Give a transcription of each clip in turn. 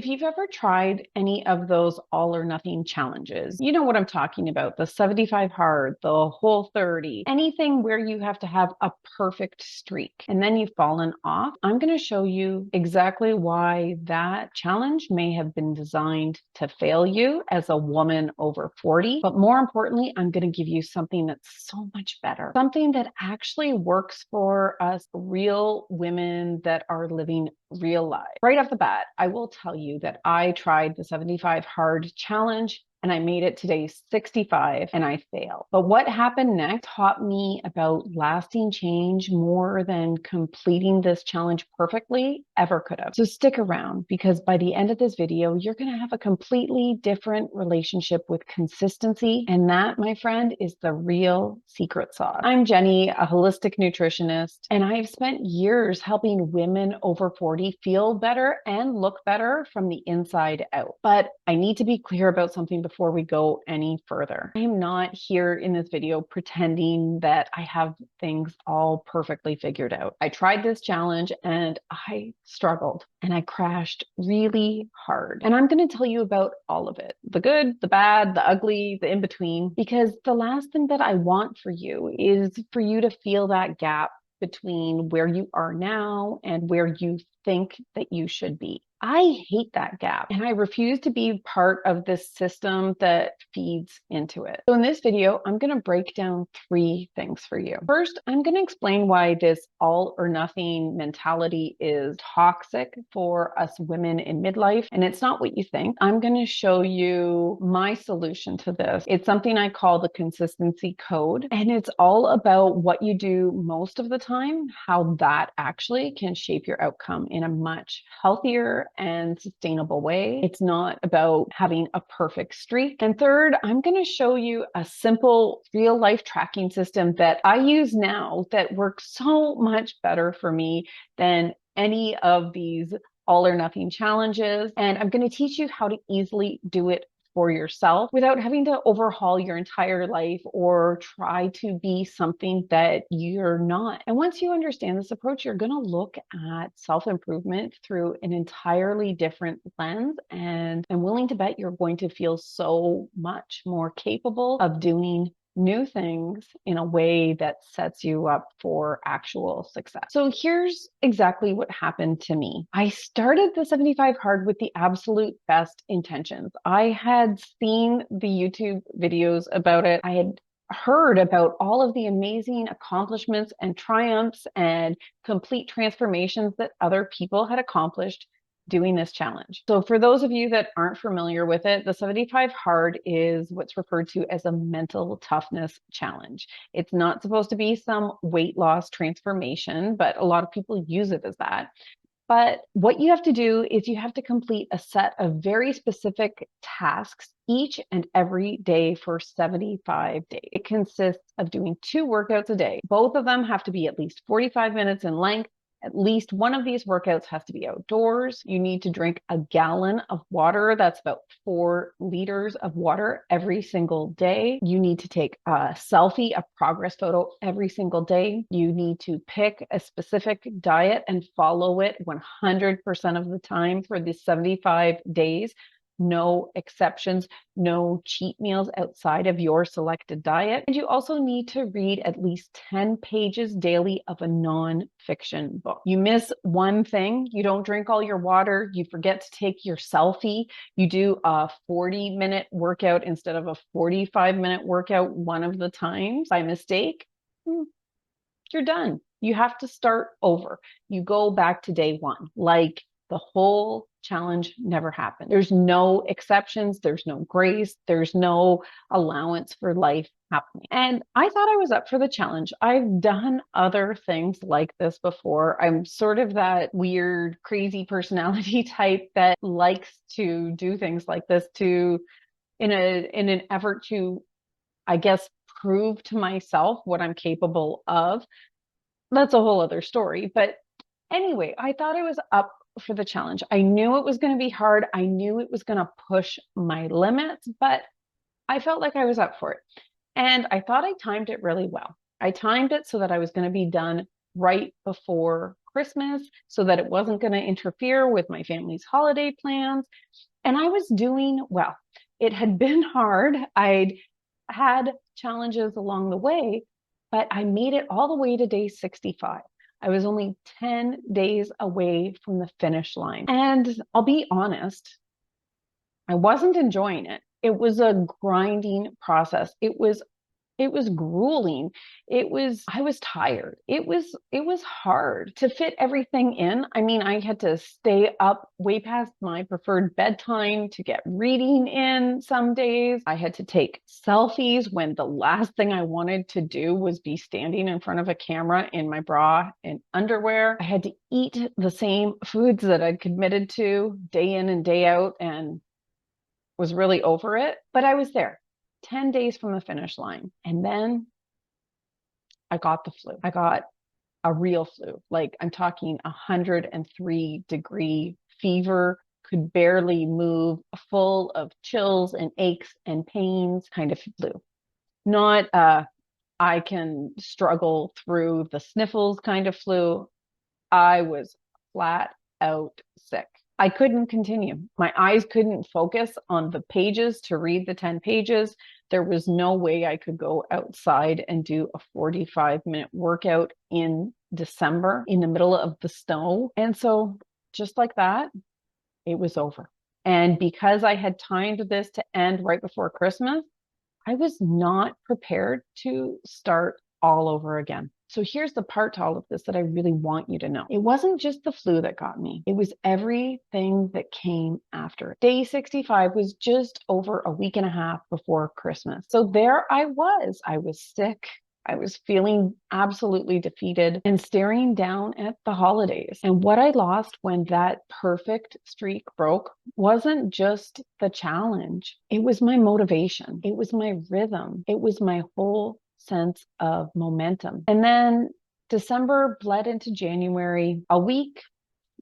you've ever tried any of those all or nothing challenges, you know what I'm talking about. The 75 hard, the whole 30, anything where you have to have a perfect streak and then you've fallen off. I'm going to show you exactly why that challenge may have been designed to fail you as a woman over 40. But more importantly, I'm going to give you something that's so much better, something that actually works for us real women that are living real life. Right off the bat, I will tell you that I tried the 75 hard challenge and I made it to day 65 and I failed. But what happened next taught me about lasting change more than completing this challenge perfectly ever could have. So stick around, because by the end of this video, you're going to have a completely different relationship with consistency. And that, my friend, is the real secret sauce. I'm Jenny, a holistic nutritionist, and I've spent years helping women over 40 feel better and look better from the inside out. But I need to be clear about something before we go any further. I am not here in this video pretending that I have things all perfectly figured out. I tried this challenge and I struggled and I crashed really hard. And I'm going to tell you about all of it, the good, the bad, the ugly, the in between, because the last thing that I want for you is for you to feel that gap between where you are now and where you think that you should be. I hate that gap and I refuse to be part of this system that feeds into it. So in this video, I'm going to break down 3 things for you. First, I'm going to explain why this all or nothing mentality is toxic for us women in midlife, and it's not what you think. I'm going to show you my solution to this. It's something I call the consistency code, and it's all about what you do most of the time, how that actually can shape your outcome in a much healthier and sustainable way. It's not about having a perfect streak. And third, I'm going to show you a simple real life tracking system that I use now that works so much better for me than any of these all or nothing challenges. And I'm going to teach you how to easily do it for yourself without having to overhaul your entire life or try to be something that you're not. And once you understand this approach, you're going to look at self-improvement through an entirely different lens. And I'm willing to bet you're going to feel so much more capable of doing new things in a way that sets you up for actual success. So here's exactly what happened to me. I started the 75 hard with the absolute best intentions. I had seen the YouTube videos about it. I had heard about all of the amazing accomplishments and triumphs and complete transformations that other people had accomplished doing this challenge. So for those of you that aren't familiar with it, the 75 hard is what's referred to as a mental toughness challenge. It's not supposed to be some weight loss transformation, but a lot of people use it as that. But what you have to do is you have to complete a set of very specific tasks each and every day for 75 days. It consists of doing 2 workouts a day. Both of them have to be at least 45 minutes in length. At least one of these workouts has to be outdoors. You need to drink a gallon of water. That's about 4 liters of water every single day. You need to take a selfie, a progress photo every single day. You need to pick a specific diet and follow it 100% of the time for the 75 days. No exceptions, no cheat meals outside of your selected diet. And you also need to read at least 10 pages daily of a non-fiction book. You miss one thing, you don't drink all your water, you forget to take your selfie, you do a 40-minute workout instead of a 45-minute workout one of the times by mistake, you're done. You have to start over. You go back to day 1, like the whole challenge never happened. There's no exceptions. There's no grace. There's no allowance for life happening. And I thought I was up for the challenge. I've done other things like this before. I'm sort of that weird, crazy personality type that likes to do things like this in an effort to, I guess, prove to myself what I'm capable of. That's a whole other story. But anyway, I thought I was up for the challenge. I knew it was going to be hard. I knew it was going to push my limits, but I felt like I was up for it. And I thought I timed it really well. I timed it so that I was going to be done right before Christmas so that it wasn't going to interfere with my family's holiday plans. And I was doing well. It had been hard. I'd had challenges along the way, but I made it all the way to day 65. I was only 10 days away from the finish line. And I'll be honest, I wasn't enjoying it. It was a grinding process. It was grueling. I was tired. It was hard to fit everything in. I mean, I had to stay up way past my preferred bedtime to get reading in some days. I had to take selfies when the last thing I wanted to do was be standing in front of a camera in my bra and underwear. I had to eat the same foods that I'd committed to day in and day out and was really over it, but I was there. 10 days from the finish line. And then I got the flu. I got a real flu. Like I'm talking 103-degree fever, could barely move, full of chills and aches and pains kind of flu. Not I can struggle through the sniffles kind of flu. I was flat out sick. I couldn't continue. My eyes couldn't focus on the pages to read the 10 pages. There was no way I could go outside and do a 45-minute workout in December in the middle of the snow. And so just like that, it was over. And because I had timed this to end right before Christmas, I was not prepared to start all over again. So here's the part to all of this that I really want you to know. It wasn't just the flu that got me. It was everything that came after. Day 65 was just over a week and a half before Christmas. So there I was. I was sick. I was feeling absolutely defeated and staring down at the holidays. And what I lost when that perfect streak broke wasn't just the challenge. It was my motivation. It was my rhythm. It was my whole sense of momentum. And then December bled into January. A week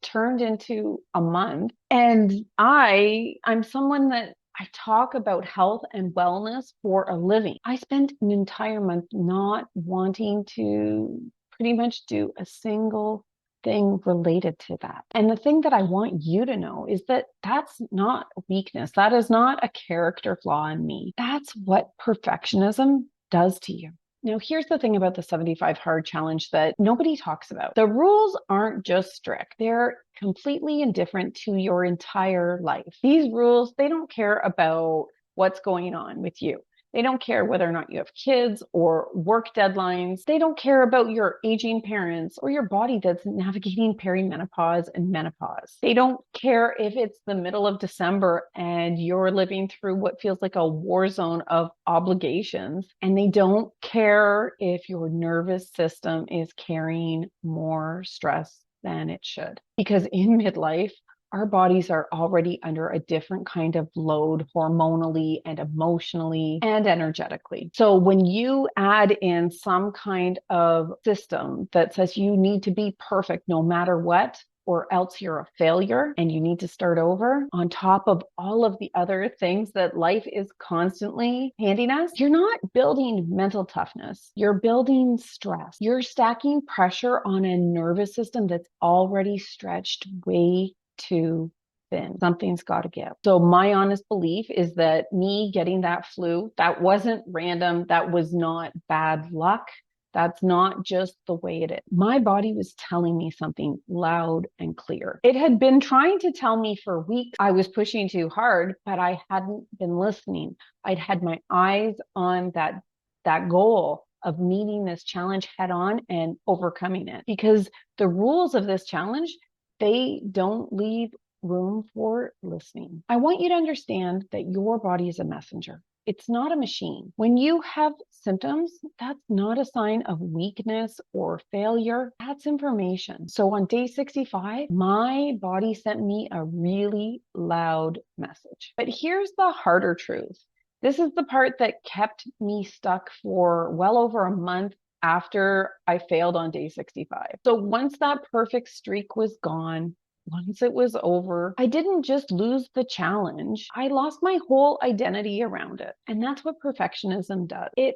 turned into a month. And I'm someone that I talk about health and wellness for a living. I spent an entire month not wanting to pretty much do a single thing related to that. And the thing that I want you to know is that that's not weakness. That is not a character flaw in me. That's what perfectionism does to you. Now, here's the thing about the 75 hard challenge that nobody talks about. The rules aren't just strict. They're completely indifferent to your entire life. These rules, they don't care about what's going on with you. They don't care whether or not you have kids or work deadlines. They don't care about your aging parents or your body that's navigating perimenopause and menopause. They don't care if it's the middle of December and you're living through what feels like a war zone of obligations. And they don't care if your nervous system is carrying more stress than it should. Because in midlife, our bodies are already under a different kind of load hormonally and emotionally and energetically. So when you add in some kind of system that says you need to be perfect no matter what, or else you're a failure and you need to start over, on top of all of the other things that life is constantly handing us, you're not building mental toughness. You're building stress. You're stacking pressure on a nervous system that's already stretched way too thin. Something's got to give. So my honest belief is that me getting that flu, that wasn't random. That was not bad luck. That's not just the way it is. My body was telling me something loud and clear. It had been trying to tell me for weeks I was pushing too hard, but I hadn't been listening. I'd had my eyes on that goal of meeting this challenge head on and overcoming it. Because the rules of this challenge, they don't leave room for listening. I want you to understand that your body is a messenger. It's not a machine. When you have symptoms, that's not a sign of weakness or failure. That's information. So on day 65, my body sent me a really loud message. But here's the harder truth. This is the part that kept me stuck for well over a month after I failed on day 65. So once that perfect streak was gone, once it was over, I didn't just lose the challenge. I lost my whole identity around it. And that's what perfectionism does. It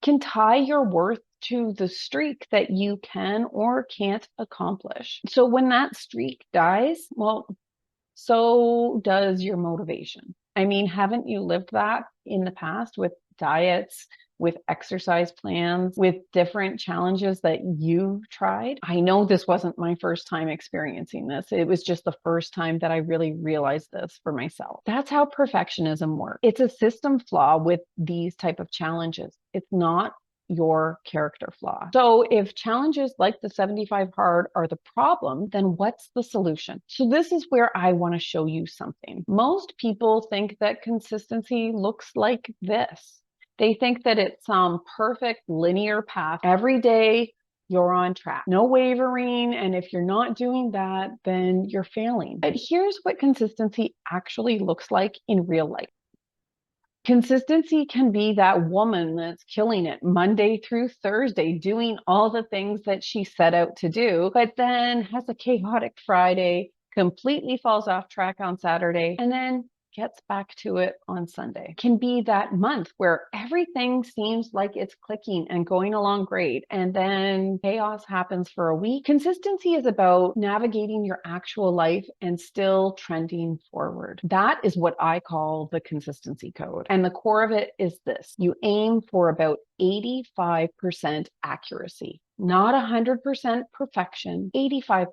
can tie your worth to the streak that you can or can't accomplish. So when that streak dies, well, so does your motivation. I mean, haven't you lived that in the past with diets, with exercise plans, with different challenges that you've tried? I know this wasn't my first time experiencing this. It was just the first time that I really realized this for myself. That's how perfectionism works. It's a system flaw with these type of challenges. It's not your character flaw. So if challenges like the 75 hard are the problem, then what's the solution? So this is where I want to show you something. Most people think that consistency looks like this. They think that it's some perfect linear path. Every day you're on track, no wavering. And if you're not doing that, then you're failing. But here's what consistency actually looks like in real life. Consistency can be that woman that's killing it Monday through Thursday, doing all the things that she set out to do, but then has a chaotic Friday, completely falls off track on Saturday, and then gets back to it on Sunday. Can be that month where everything seems like it's clicking and going along great, and then chaos happens for a week. Consistency is about navigating your actual life and still trending forward. That is what I call the consistency code. And the core of it is this: you aim for about 85% accuracy. Not 100% perfection, 85%.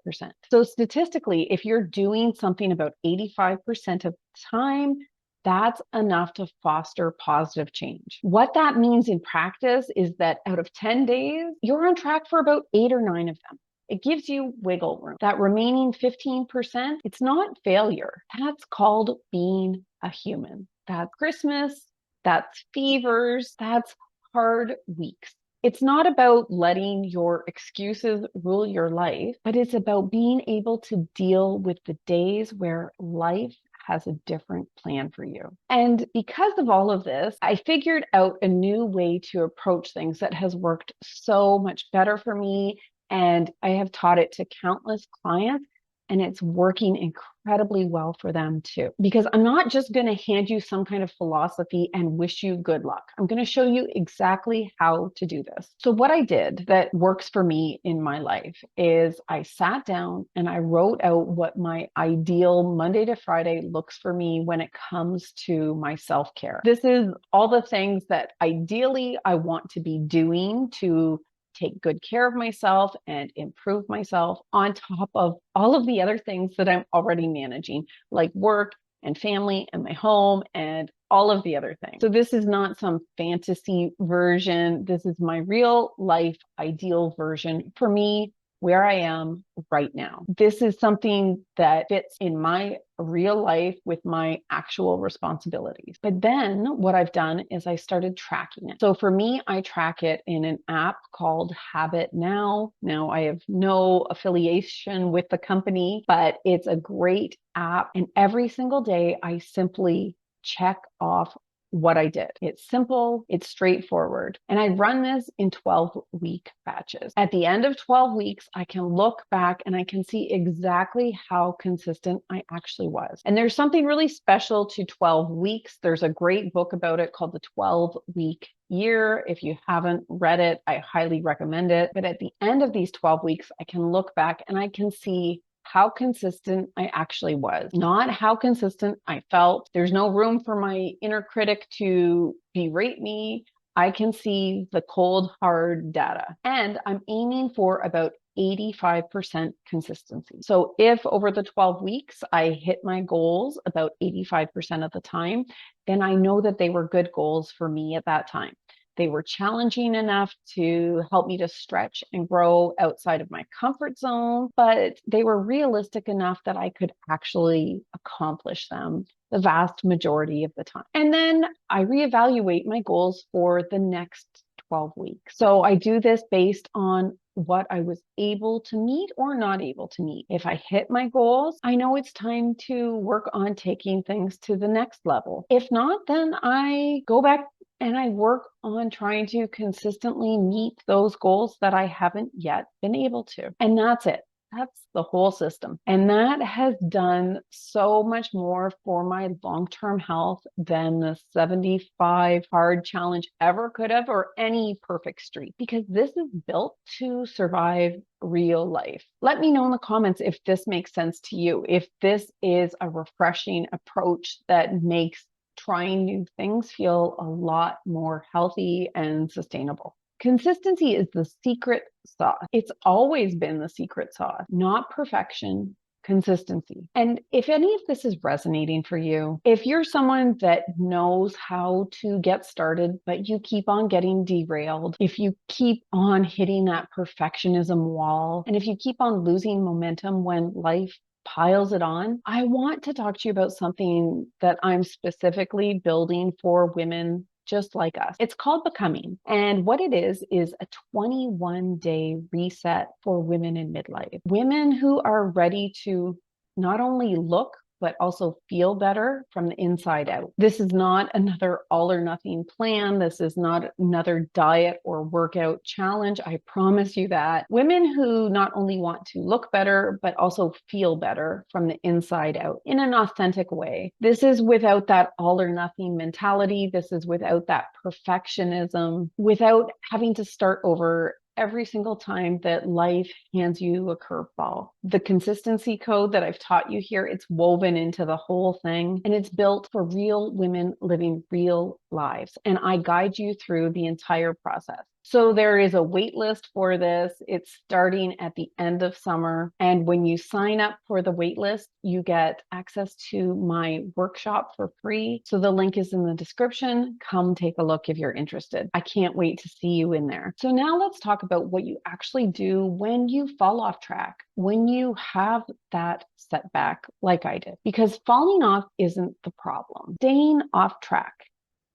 So statistically, if you're doing something about 85% of the time, that's enough to foster positive change. What that means in practice is that out of 10 days, you're on track for about 8 or 9 of them. It gives you wiggle room. That remaining 15%, it's not failure. That's called being a human. That's Christmas, that's fevers, that's hard weeks. It's not about letting your excuses rule your life, but it's about being able to deal with the days where life has a different plan for you. And because of all of this, I figured out a new way to approach things that has worked so much better for me. And I have taught it to countless clients, and it's working incredibly well for them too. Because I'm not just going to hand you some kind of philosophy and wish you good luck. I'm going to show you exactly how to do this. So what I did that works for me in my life is I sat down and I wrote out what my ideal Monday to Friday looks for me when it comes to my self-care. This is all the things that ideally I want to be doing to take good care of myself and improve myself on top of all of the other things that I'm already managing, like work and family and my home and all of the other things. So this is not some fantasy version. This is my real life ideal version for me, where I am right now. This is something that fits in my real life with my actual responsibilities. But then what I've done is I started tracking it. So for me, I track it in an app called HabitNow. Now, I have no affiliation with the company, but it's a great app. And every single day, I simply check off what I did. It's simple, it's straightforward. And I run this in 12-week batches. At the end of 12 weeks, I can look back and I can see exactly how consistent I actually was. And there's something really special to 12 weeks. There's a great book about it called The 12-Week Year. If you haven't read it, I highly recommend it. But at the end of these 12 weeks, I can look back and I can see how consistent I actually was, not how consistent I felt. There's no room for my inner critic to berate me. I can see the cold, hard data. And I'm aiming for about 85% consistency. So if over the 12 weeks I hit my goals about 85% of the time, then I know that they were good goals for me at that time. They were challenging enough to help me to stretch and grow outside of my comfort zone, but they were realistic enough that I could actually accomplish them the vast majority of the time. And then I reevaluate my goals for the next 12 weeks. So I do this based on what I was able to meet or not able to meet. If I hit my goals, I know it's time to work on taking things to the next level. If not, then I go back and I work on trying to consistently meet those goals that I haven't yet been able to. And that's it. That's the whole system. And that has done so much more for my long-term health than the 75 hard challenge ever could have, or any perfect streak, because this is built to survive real life. Let me know in the comments if this makes sense to you, if this is a refreshing approach that makes trying new things feel a lot more healthy and sustainable. Consistency is the secret sauce. It's always been the secret sauce, not perfection, consistency. And if any of this is resonating for you, if you're someone that knows how to get started, but you keep on getting derailed, if you keep on hitting that perfectionism wall, and if you keep on losing momentum when life piles it on, I want to talk to you about something that I'm specifically building for women just like us. It's called Becoming. And what it is a 21-day reset for women in midlife. Women who are ready to not only look, but also feel better from the inside out. This is not another all or nothing plan. This is not another diet or workout challenge. I promise you that. Women who not only want to look better, but also feel better from the inside out in an authentic way. This is without that all or nothing mentality. This is without that perfectionism, without having to start over every single time that life hands you a curveball. The consistency code that I've taught you here, it's woven into the whole thing, and it's built for real women living real lives. And I guide you through the entire process. So there is a wait list for this. It's starting at the end of summer. And when you sign up for the wait list, you get access to my workshop for free. So the link is in the description. Come take a look if you're interested. I can't wait to see you in there. So now let's talk about what you actually do when you fall off track, when you have that setback like I did. Because falling off isn't the problem. Staying off track,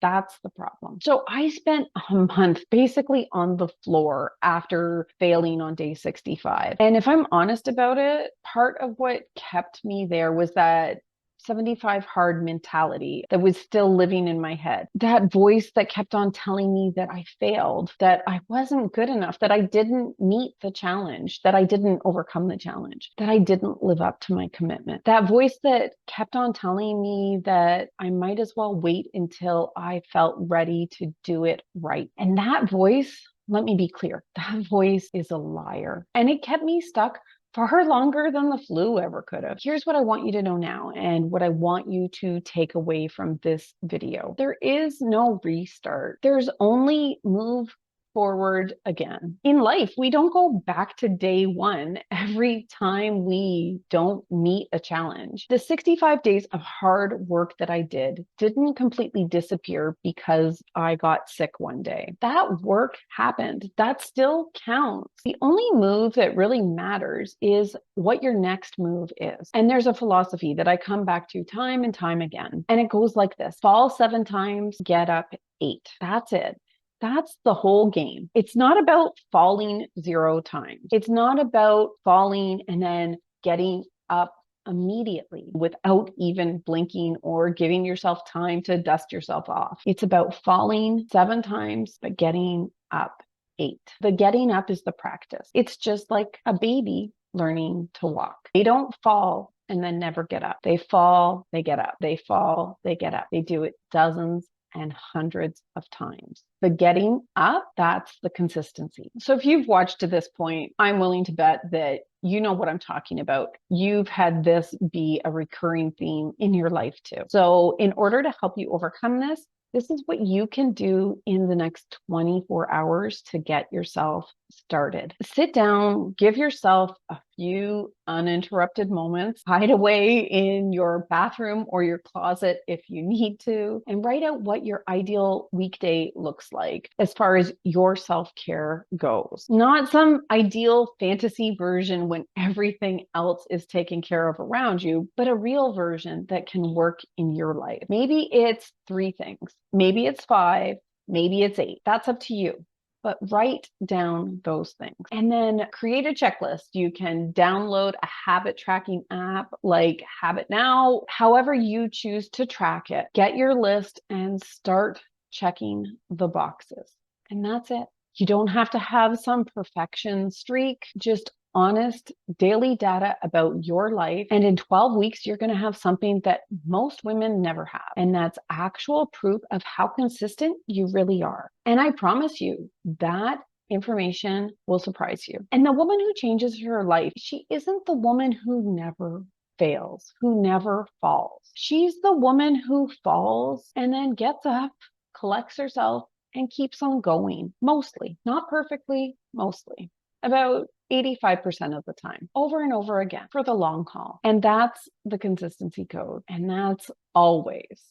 that's the problem. So I spent a month basically on the floor after failing on day 65. And if I'm honest about it, part of what kept me there was that 75 hard mentality that was still living in my head. That voice that kept on telling me that I failed, that I wasn't good enough, that I didn't meet the challenge, that I didn't overcome the challenge, that I didn't live up to my commitment. That voice that kept on telling me that I might as well wait until I felt ready to do it right. And that voice, let me be clear, that voice is a liar. And it kept me stuck far longer than the flu ever could have. Here's what I want you to know now, and what I want you to take away from this video. There is no restart. There's only move forward again. In life, we don't go back to day one every time we don't meet a challenge. The 65 days of hard work that I didn't completely disappear because I got sick one day. That work happened. That still counts. The only move that really matters is what your next move is. And there's a philosophy that I come back to time and time again. And it goes like this: fall 7 times, get up 8. That's it. That's the whole game. It's not about falling 0 times. It's not about falling and then getting up immediately without even blinking or giving yourself time to dust yourself off. It's about falling 7 times, but getting up 8. The getting up is the practice. It's just like a baby learning to walk. They don't fall and then never get up. They fall, they get up. They fall, they get up. They do it dozens and hundreds of times. The getting up, that's the consistency. So if you've watched to this point, I'm willing to bet that you know what I'm talking about. You've had this be a recurring theme in your life too. So in order to help you overcome this is what you can do in the next 24 hours to get yourself started. Sit down, give yourself a few uninterrupted moments, hide away in your bathroom or your closet if you need to, and write out what your ideal weekday looks like as far as your self-care goes. Not some ideal fantasy version when everything else is taken care of around you, but a real version that can work in your life. Maybe it's 3 things. Maybe it's 5. Maybe it's 8. That's up to you. But write down those things and then create a checklist. You can download a habit tracking app like HabitNow, however you choose to track it. Get your list and start checking the boxes. And that's it. You don't have to have some perfection streak. Just honest daily data about your life. And in 12 weeks, you're going to have something that most women never have. And that's actual proof of how consistent you really are. And I promise you that information will surprise you. And the woman who changes her life, she isn't the woman who never fails, who never falls. She's the woman who falls and then gets up, collects herself, and keeps on going. Mostly, not perfectly, mostly. About 85% of the time, over and over again for the long haul. And that's the consistency code. And that's always,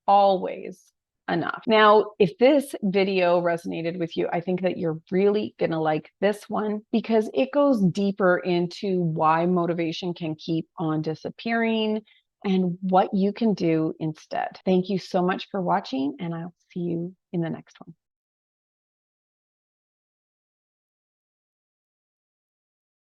always enough. Now, if this video resonated with you, I think that you're really going to like this one because it goes deeper into why motivation can keep on disappearing and what you can do instead. Thank you so much for watching, and I'll see you in the next one.